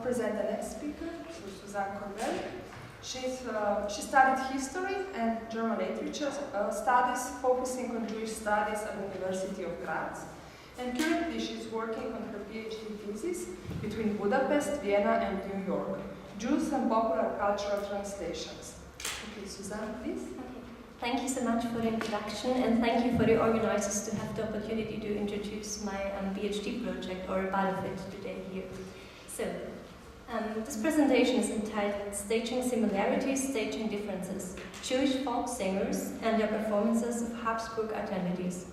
present the next speaker, Suzanne Corbel. She studied history and German literature studies, focusing on Jewish studies at the University of Graz. And currently she's working on her PhD thesis between Budapest, Vienna, and New York, Jews and popular cultural translations. Okay, Suzanne, please. Okay. Thank you so much for the introduction, and thank you for the organizers to have the opportunity to introduce my PhD project, or a part of it, today here. So, this presentation is entitled Staging Similarities, Staging Differences, Jewish folk singers and their performances of Habsburg identities.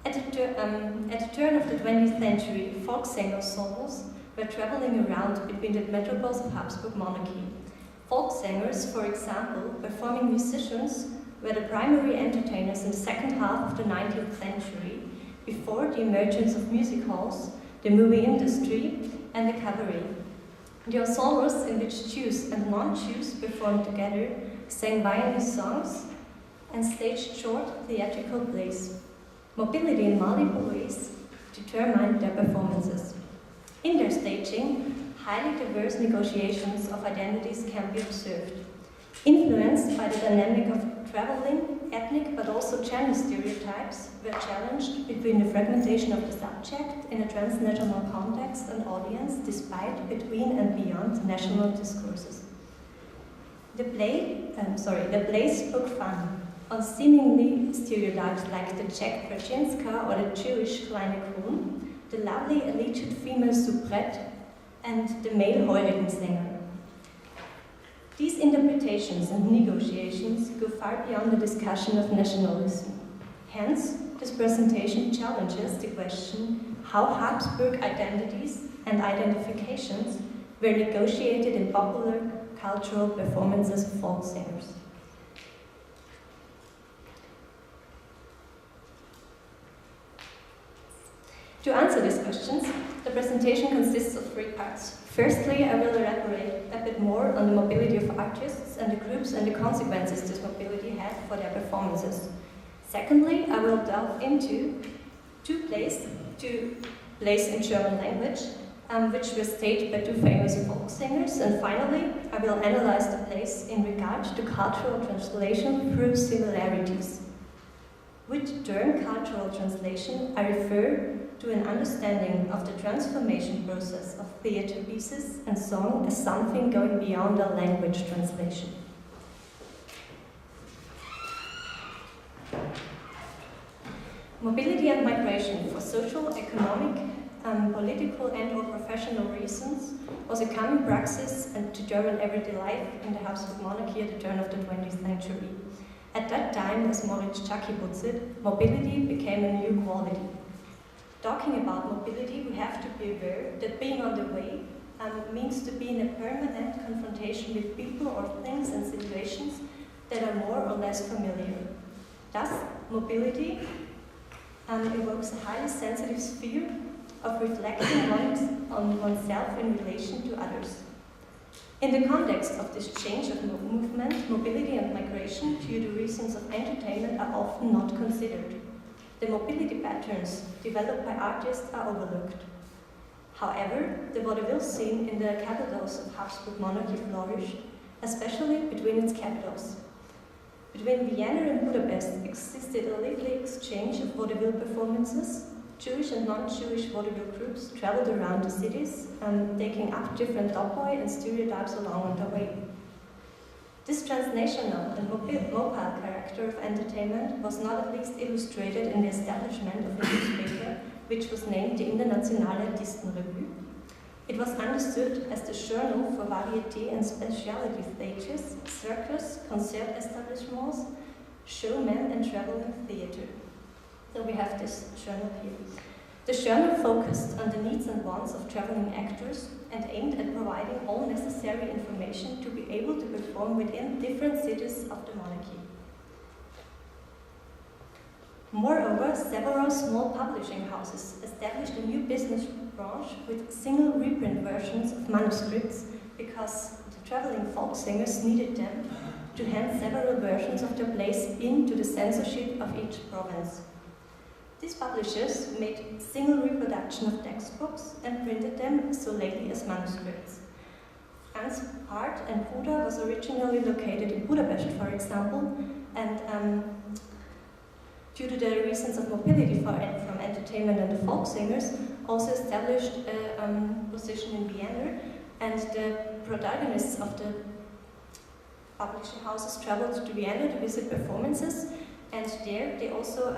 At the turn of the 20th century, folk singers were traveling around between the metropoles of Habsburg monarchy. Folk singers, for example, performing musicians, were the primary entertainers in the second half of the 19th century, before the emergence of music halls, the movie industry, and the cabaret. The ensembles in which Jews and non-Jews performed together sang Viennese songs and staged short theatrical plays. Mobility in multiple ways determined their performances. In their staging, highly diverse negotiations of identities can be observed, influenced by the dynamic of traveling, ethnic but also gender stereotypes were challenged between the fragmentation of the subject in a transnational context and audience, despite between and beyond national discourses. The play spoke fun on seemingly stereotypes like the Czech Brzezinska or the Jewish Kleine Kroon, the lovely alleged female soubrette, and the male Heurigensänger. These interpretations and negotiations go far beyond the discussion of nationalism. Hence, this presentation challenges the question how Habsburg identities and identifications were negotiated in popular cultural performances of folk singers. To answer these questions, the presentation consists of three parts. Firstly, I will elaborate a bit more on the mobility of artists and the groups and the consequences this mobility had for their performances. Secondly, I will delve into two plays in German language, which were staged by two famous folk singers. And finally, I will analyze the plays in regard to cultural translation through similarities. With the term cultural translation, I refer to an understanding of the transformation process of theatre pieces and song as something going beyond a language translation. Mobility and migration for social, economic, political and/or professional reasons was a common praxis and to German everyday life in the Habsburg monarchy at the turn of the 20th century. At that time, as Moritz Zsaki puts it, mobility became a new quality. Talking about mobility, we have to be aware that being on the way means to be in a permanent confrontation with people or things and situations that are more or less familiar. Thus, mobility evokes a highly sensitive sphere of reflecting on oneself in relation to others. In the context of this change of movement, mobility and migration, due to reasons of entertainment, are often not considered. The mobility patterns developed by artists are overlooked. However, the vaudeville scene in the capitals of Habsburg monarchy flourished, especially between its capitals. Between Vienna and Budapest existed a lively exchange of vaudeville performances. Jewish and non-Jewish vaudeville groups traveled around the cities, taking up different topoi and stereotypes along on their way. This transnational and mobile character of entertainment was not at least illustrated in the establishment of a newspaper, which was named the Internationale Artistenrevue. It was understood as the journal for variety and specialty stages, circus, concert establishments, showmen, and traveling theatre. So we have this journal here. The journal focused on the needs and wants of traveling actors and aimed at providing all necessary information to be able to perform within different cities of the monarchy. Moreover, several small publishing houses established a new business branch with single reprint versions of manuscripts because the traveling folk singers needed them to hand several versions of their plays into the censorship of each province. These publishers made single reproduction of textbooks and printed them so lately as manuscripts. Hans Part and Buda was originally located in Budapest, for example, and due to the reasons of mobility from entertainment and the folk singers, also established a position in Vienna, and the protagonists of the publishing houses traveled to Vienna to visit performances, and there they also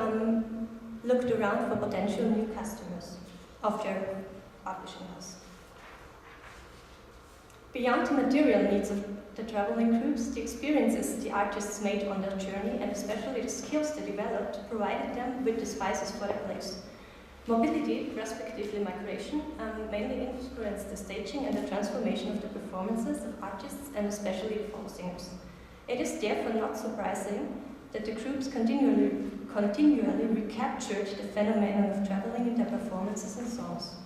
looked around for potential new customers of their publishing house. Beyond the material needs of the traveling groups, the experiences the artists made on their journey, and especially the skills they developed, provided them with the spices for their place. Mobility, respectively migration, mainly influenced the staging and the transformation of the performances of artists and especially folk singers. It is therefore not surprising that the groups continually recaptured the phenomenon of traveling in their performances and songs.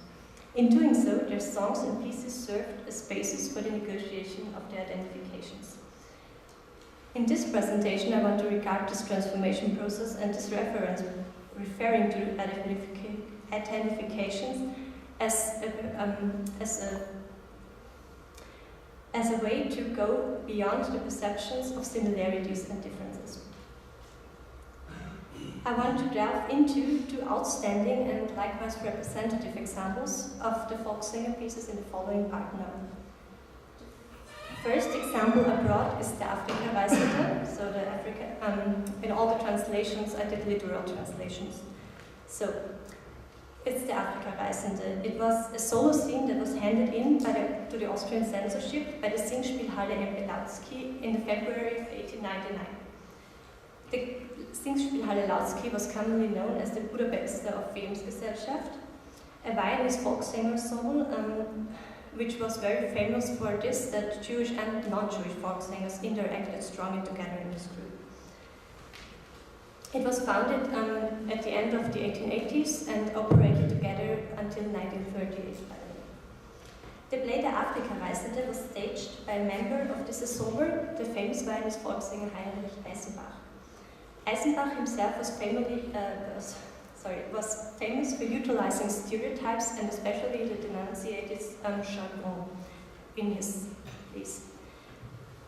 In doing so, their songs and pieces served as basis for the negotiation of their identifications. In this presentation, I want to regard this transformation process and this reference referring to identifications as a way to go beyond the perceptions of similarities and differences. I want to delve into two outstanding and likewise representative examples of the folk singer pieces in the following part now. The first example I brought is the Afrika-Reisende, so the Africa, in all the translations I did literal translations. So, it's the Afrika-Reisende. It was a solo scene that was handed in to the Austrian censorship by the Singspielhalle M. Lautsky in February of 1899. The Singspielhalle Lautsky was commonly known as the Budapester of Filmsgesellschaft, a Viennese folk singer ensemble, which was very famous for this, that Jewish and non-Jewish folk singers interacted strongly together in this group. It was founded at the end of the 1880s and operated together until 1938. The play Der Afrika-Reisende was staged by a member of this ensemble, the famous Viennese folk singer Heinrich Eisenbach. Eisenbach himself was famous for utilizing stereotypes and especially the denunciated jargon in his piece.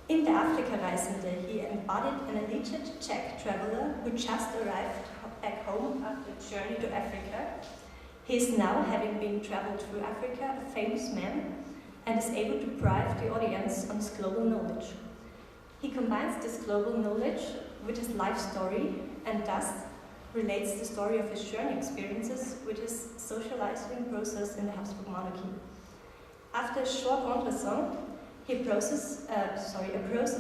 In the Afrika-Reisende, he embodied an alleged Czech traveler who just arrived back home after a journey to Africa. He is now, having been traveled through Africa, a famous man and is able to bribe the audience on his global knowledge. He combines this global knowledge with his life story and thus relates the story of his journey experiences with his socializing process in the Habsburg monarchy. After a short entresang, a prose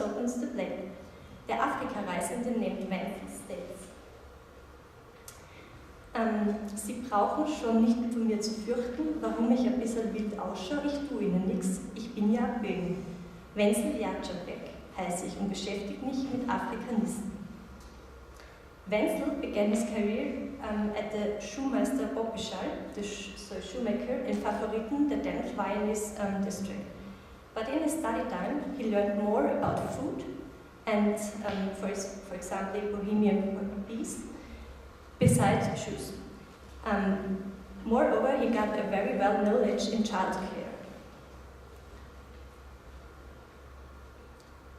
opens the play. Der Afrika-Reisende named Wenzel states, Sie brauchen schon nicht von mir zu fürchten, warum ich ein bisschen wild ausschaue, ich tue Ihnen nichts, ich bin ja Böhm. Wenzel Jacek heiße ich und beschäftige mich mit Afrikanisten. Wenzel began his career at the Schuhmeister Bobbischal, the shoemaker in Favoriten, the 10th Viennese district. But in his study time, he learned more about food and, for example, Bohemian piece, besides shoes. Moreover, he got a very well knowledge in childcare.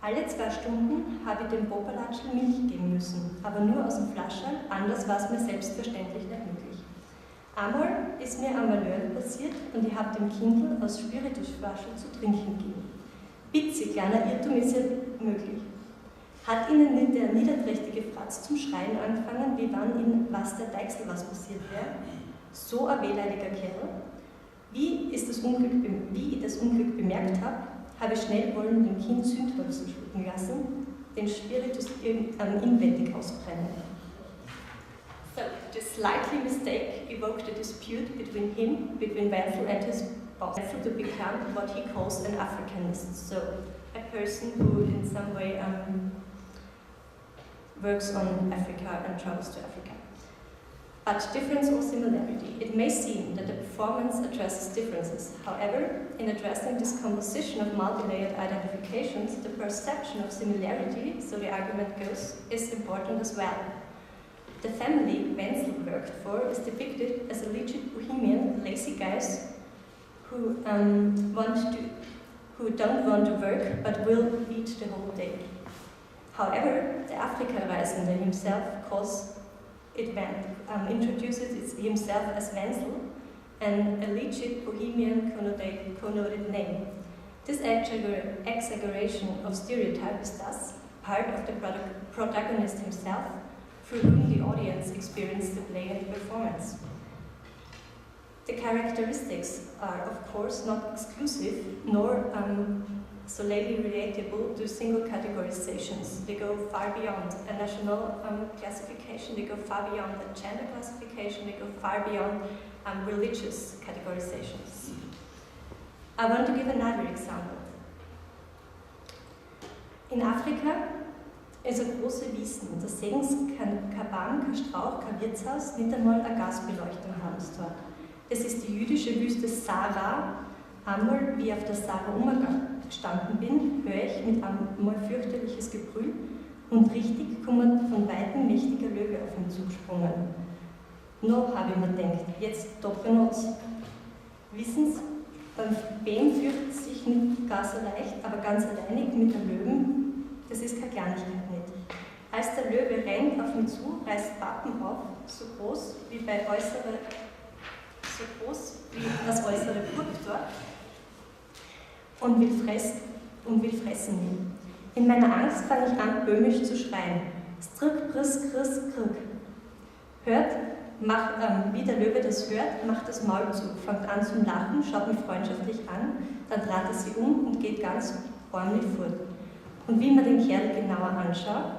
Alle 2 Stunden habe ich dem Popalatschl Milch geben müssen, aber nur aus dem Flascherl, anders war es mir selbstverständlich nicht möglich. Einmal ist mir ein Malheur passiert und ich habe dem Kindl aus Spiritusflaschen zu trinken gegeben. Bitte, kleiner Irrtum ist ja möglich. Hat Ihnen nicht der niederträchtige Fratz zum Schreien angefangen, wie wann in was der Deichsel was passiert wäre? So ein wehleidiger Kerl. Wie ich das Unglück bemerkt habe ich schnell wollen dem Kind Zündhölzer schlucken lassen, den Spiritus inwendig ausbrennen. So, this likely mistake evoked a dispute between Wenzel and his boss, Wenzel to become what he calls an Africanist, so a person who in some way works on Africa and travels to Africa. But difference or similarity. It may seem that the performance addresses differences. However, in addressing this composition of multi-layered identifications, the perception of similarity, so the argument goes, is important as well. The family Wenzel worked for is depicted as alleged bohemian, lazy guys who who don't want to work but will eat the whole day. However, the Afrika-Reisende himself introduces himself as Wenzel, an alleged bohemian connotated name. This exaggeration of stereotype is thus part of the protagonist himself, through whom the audience experienced the play and the performance. The characteristics are, of course, not exclusive nor solely relatable to single categorizations. They go far beyond a national classification, they go far beyond a gender classification, they go far beyond religious categorizations. I want to give another example. In Afrika ist eine große Wiesen. Da sehen Sie kein Bank, kein Strauch, kein Wirtshaus, nicht einmal eine Gasbeleuchtung haben sie dort. Das ist die jüdische Wüste Sahara. Einmal, wie ich auf der Sahara gestanden bin, höre ich mit einmal fürchterliches Gebrüll und richtig kommt von weitem mächtiger Löwe auf mich zugesprungen. Noch habe ich mir gedacht, jetzt doch benutzt. Wissen Sie, beim Wem fürchtet sich nicht gar so leicht, aber ganz alleinig mit dem Löwen, das ist keine Kleinigkeit nicht. Als der Löwe rennt auf mich zu, reißt Pappen auf, so groß wie das äußere Burgtor, und will fressen ihn. In meiner Angst fange ich an, böhmisch zu schreien. Strück, briss, kriss, krück. Wie der Löwe das hört, macht das Maul zu, fängt an zum Lachen, schaut mich freundschaftlich an, dann dreht er sich um und geht ganz räumlich fort. Und wie man den Kerl genauer anschaut,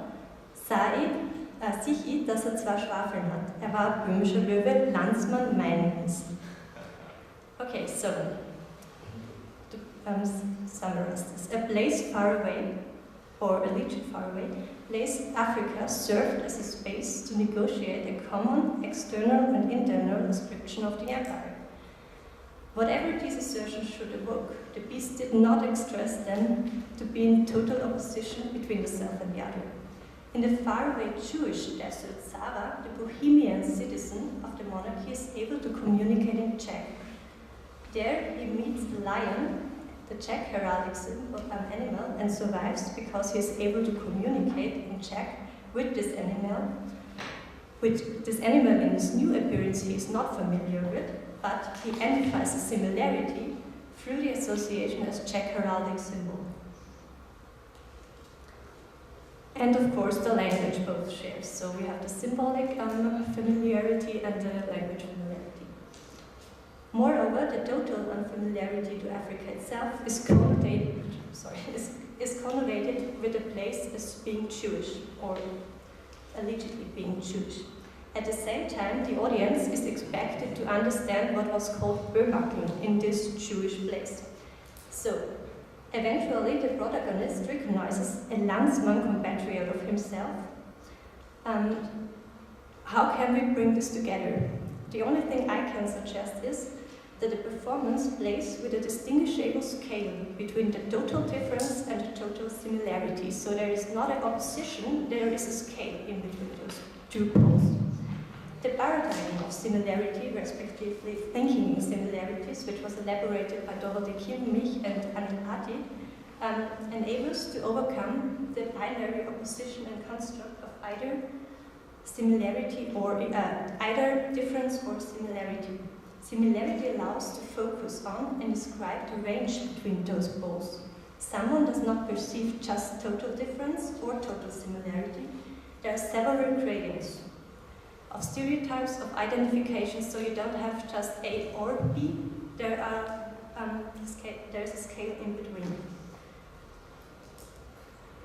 sehe ich, dass er 2 Schwafeln hat. Er war ein böhmischer Löwe, Landsmann Meinens. Okay, so, to summarize this. A place far away, or a legion far away, place Africa served as a space to negotiate a common external and internal description of the empire. Whatever these assertions should evoke, the piece did not express them to be in total opposition between the self and the other. In the faraway Jewish desert Sahara, the Bohemian citizen of the monarchy is able to communicate in Czech. There he meets the lion, the Czech heraldic symbol of an animal, and survives because he is able to communicate in Czech with this animal, in his new appearance he is not familiar with, but he identifies a similarity through the association as Czech heraldic symbol. And of course the language both shares, so we have the symbolic familiarity and the language familiarity. Moreover, the total unfamiliarity to Africa itself is connotated with the place as being Jewish, or allegedly being Jewish. At the same time, the audience is expected to understand what was called Böhmakeln in this Jewish place. So, eventually the protagonist recognizes a Landsmann compatriot of himself. How can we bring this together? The only thing I can suggest is that the performance plays with a distinguishable scale between the total difference and the total similarity. So there is not an opposition, there is a scale in between those 2 poles. The paradigm of similarity, respectively thinking in similarities, which was elaborated by Dorothee Kimmich and Anil Adi, enables to overcome the binary opposition and construct of either similarity or either difference or similarity. Similarity allows to focus on and describe the range between those poles. Someone does not perceive just total difference or total similarity. There are several gradings of stereotypes, of identifications, so you don't have just A or B. There is a scale in between.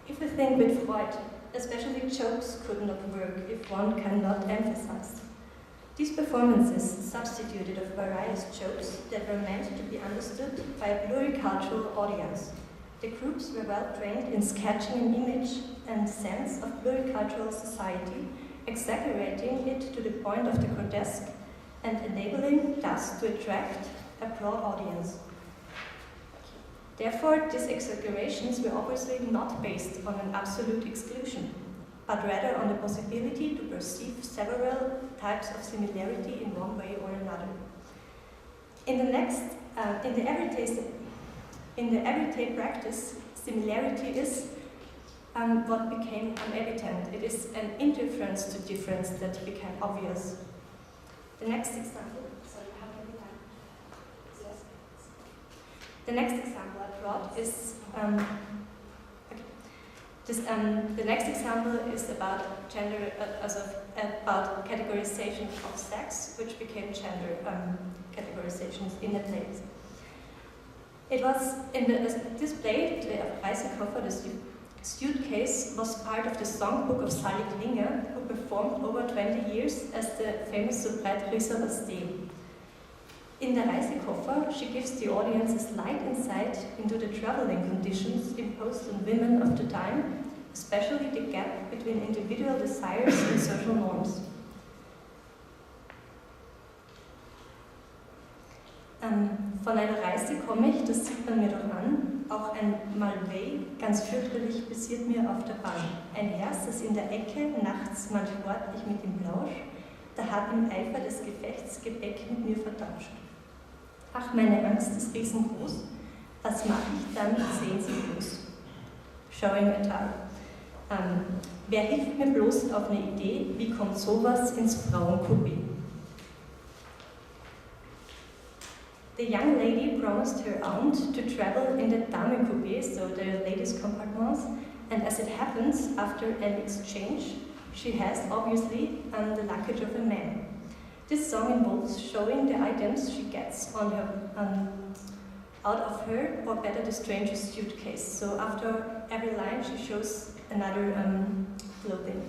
If we think with Freud, especially jokes could not work if one cannot emphasize. These performances substituted of various jokes that were meant to be understood by a pluricultural audience. The groups were well trained in sketching an image and sense of pluricultural society, exaggerating it to the point of the grotesque and enabling thus to attract a broad audience. Therefore, these exaggerations were obviously not based on an absolute exclusion, but rather on the possibility to perceive several types of similarity in one way or another. In In the everyday practice, similarity is what became evident. It is an indifference to difference that became obvious. The next example, sorry, how many times? Yes. The next example I brought is the next example is about gender, about categorization of sex, which became gender categorizations in the plays. It was in this play, the Reisekoffer, the suitcase, was part of the songbook of Sally Klinger, who performed over 20 years as the famous soubrette Risa Basté. In the Reisekoffer, she gives the audience a slight insight into the traveling conditions imposed on women of the time, especially the gap between individual desires and social norms. Von einer Reise komme ich, das sieht man mir doch an. Auch ein Malvey, ganz fürchterlich, passiert mir auf der Bahn. Ein Herz, das in der Ecke nachts manch sportlich mit ihm lauscht, da hat im Eifer des Gefechts Gepäck mit mir vertauscht. Ach, meine Angst ist riesengroß, was mache ich dann, sehen Sie bloß. Showing a towel. Wer hilft mir bloß auf eine Idee, wie kommt sowas ins Frauencoupé? The young lady promised her aunt to travel in the dame coupé, so the ladies' compartments, and as it happens, after an exchange, she has, obviously, the luggage of a man. This song involves showing the items she gets on her, out of her, or better, the stranger's suitcase. So after every line, she shows another clothing.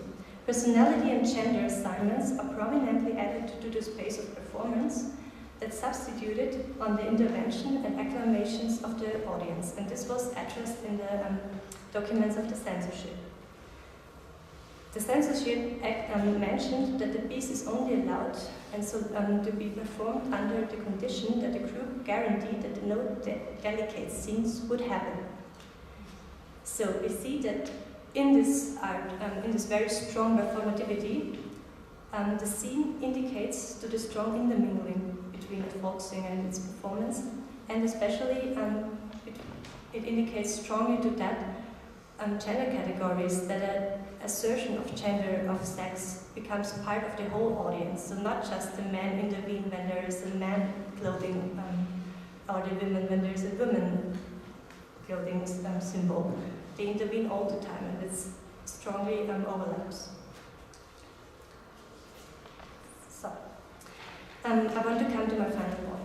Personality and gender assignments are prominently added to the space of performance, that substituted on the intervention and acclamations of the audience, and this was addressed in the documents of the censorship. The censorship mentioned that the piece is only allowed and so to be performed under the condition that the group guaranteed that no delicate scenes would happen. So we see that in this art, in this very strong performativity, the scene indicates to the strong intermingling between a folk singer and its performance, and especially it indicates strongly to that gender categories, that an assertion of gender, of sex, becomes part of the whole audience. So not just the men intervene when there is a man clothing, or the women when there is a woman clothing symbol. They intervene all the time, and it strongly overlaps. So, I want to come to my final point.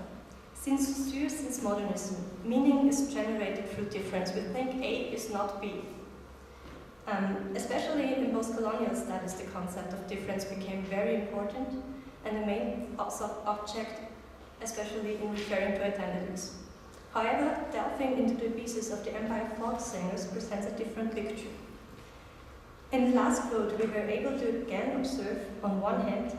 Since modernism, meaning is generated through difference. We think A is not B. Especially in post-colonial studies, the concept of difference became very important and the main object, especially in referring to identities. However, delving into the pieces of the Empire folk singers presents a different picture. In the last quote, we were able to again observe, on one hand,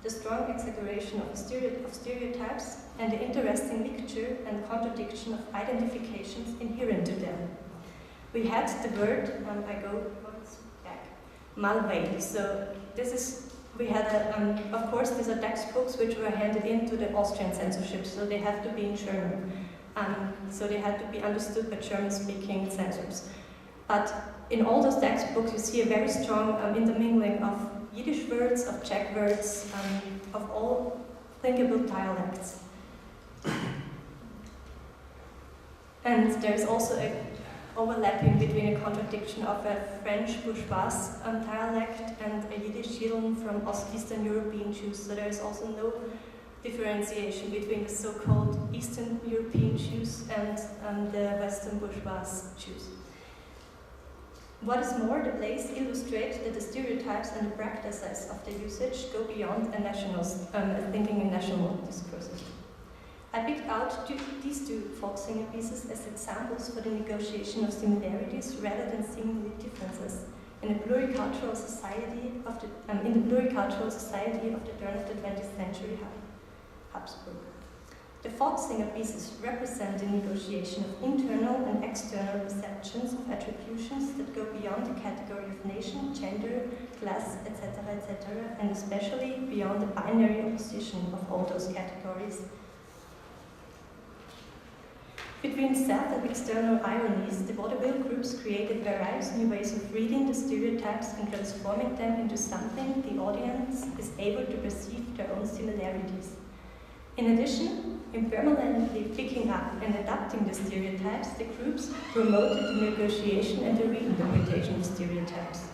the strong exaggeration of stereotypes and the interesting mixture and contradiction of identifications inherent to them. We had the word, I go back, Malvey. So this is, we had, of course, these are textbooks which were handed in to the Austrian censorship, so they have to be in German. So they had to be understood by German-speaking censors. But in all those textbooks, you see a very strong intermingling of Yiddish words, of Czech words, of all thinkable dialects. And there's also a overlapping between a contradiction of a French bourgeois dialect and a Yiddish Yidden from Eastern European Jews. So there is also no differentiation between the so-called Eastern European Jews and the Western bourgeois Jews. What is more, the plays illustrate that the stereotypes and the practices of the usage go beyond a national thinking in national discourses. I picked out these two folk singer pieces as examples for the negotiation of similarities rather than seemingly differences in the pluricultural society of the turn of the 20th century Habsburg. The folk singer pieces represent the negotiation of internal and external perceptions of attributions that go beyond the category of nation, gender, class, etc., and especially beyond the binary opposition of all those categories. Between self and external ironies, the vaudeville groups created various new ways of reading the stereotypes and transforming them into something the audience is able to perceive their own similarities. In addition, in permanently picking up and adapting the stereotypes, the groups promoted the negotiation and the reinterpretation of stereotypes.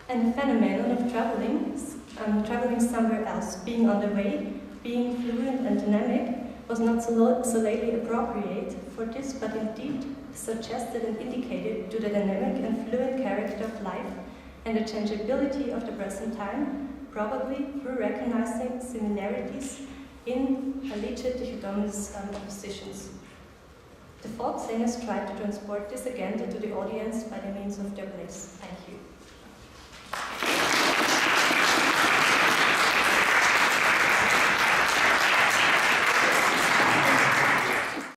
And the phenomenon of traveling somewhere else, being on the way, being fluent and dynamic, was not solely appropriate for this, but indeed suggested and indicated to the dynamic and fluent character of life and the changeability of the present time, probably through recognizing similarities in alleged dichotomous oppositions. The folk singers tried to transport this agenda to the audience by the means of their plays. Thank you.